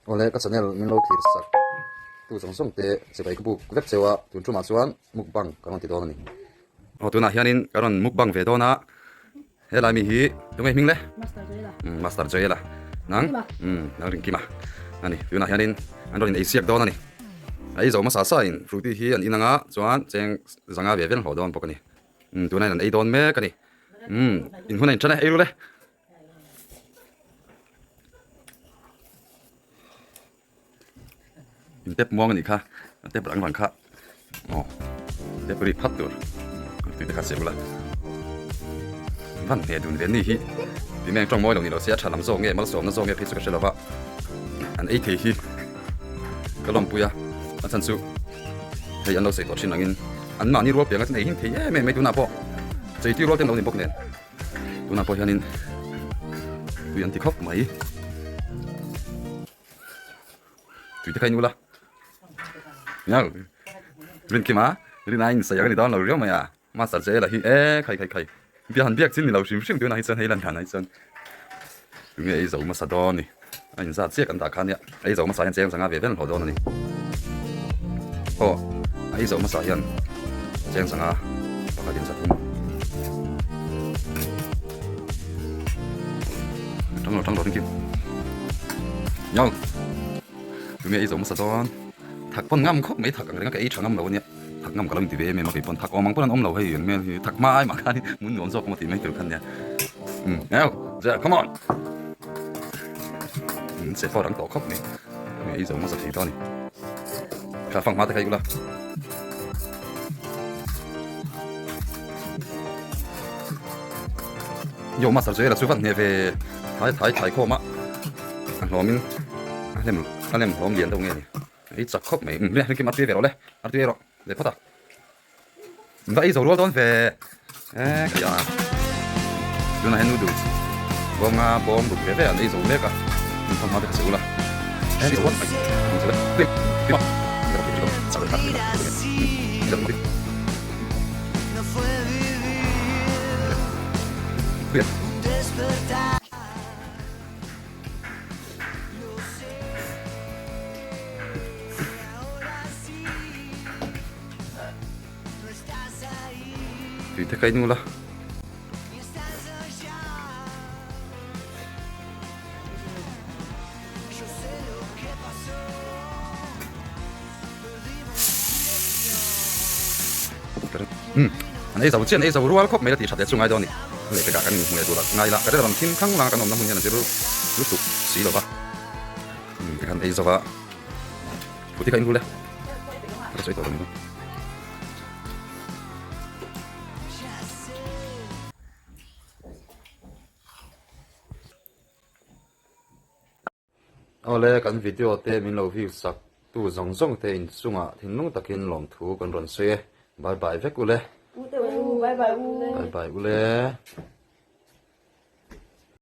ole ka channel min lo thir sak tu song song te che bai ku vek chewa tun chu ma chuan mukbang kan ti don ni o tuna hianin karon mukbang ve dona helai mi hi tungai ming le master joyela nang nang ring kima ani tuna hianin androin asiak dona ni ai zo ma sa sa in fruity hi an inanga chuan cheng zanga ve vel ho don pokani tunai an ei don me kani in hunai chana ei le in tep mong ni kha tep rang rang kha tep ri phat tur tu te kha se bula van ne dun ven ni hi ti meng trong moi lo ni lo sia thalam zo nge mal som na zo nge phisu ka shelawa an ei the hi kalom puya an san su hei an lo se to chin angin an ma ni ro piang an ei hin the me tu na po chei ti ro ten lo ni bok nen tu na po hianin tu yan ti khop mai tu te kai nu la nhau rin kima rin anh sẽ cái đó là riêng mà à mà sao sẽ là hi khai bây giờ biết xin là sim sim tôi nói chân hay là thằng này chân người ấy giàu mà sao đó nè anh sao tiếc anh ta khăn nhá ấy giàu mà sao anh xem sang về bên họ đó nè ấy giàu mà sao anh xem sang bắt cái điện sát thùng trong đó kim nhau người ấy giàu mà sao đó thắc pon ngâm khóc mấy thắc cái ấy chẳng ngâm lâu nhỉ thắc ngâm cả lần thì về mà cái pon thắc ông mang pon ông lâu hay gì mà thắc mai mà cái muốn ngon giọt mà thì mấy kiểu thân nhỉ nào giờ come on sẽ phao đắng tổ khóc này ấy giống mà sao thì đó này cả phăng hoa thì cái gì đó dùng mà sao rồi là suy văn này về thái khô mà anh lo mình anh em lo miền đâu nghe ít chắc khóc mày lên cái mặt về rồi đấy mặt về rồi để phát à vậy rồi luôn về cái gì à chỗ này nuôi được bom được về anh ấy rồi đấy cả không mà được xíu là cái gì quất mày không sao đấy đi đi sao được đi thì thế cái nu là anh ấy giàu chuyện ấy giàu ruột khóc mấy là thì chặt đẹp xuống ai đó nè lấy cái cả cái người tụi ngay là cái đó làm kim khăng là cái nòng năm mươi là chỉ lúc tụt xí rồi ba cái anh ấy giàu ba phụ thì cái nu là cái chơi tụi mình ole kan video te min lo view sak tu zong zong te in sunga thinlung takin lom thu kan ron se bye bye vek ule bye bye bye bye ule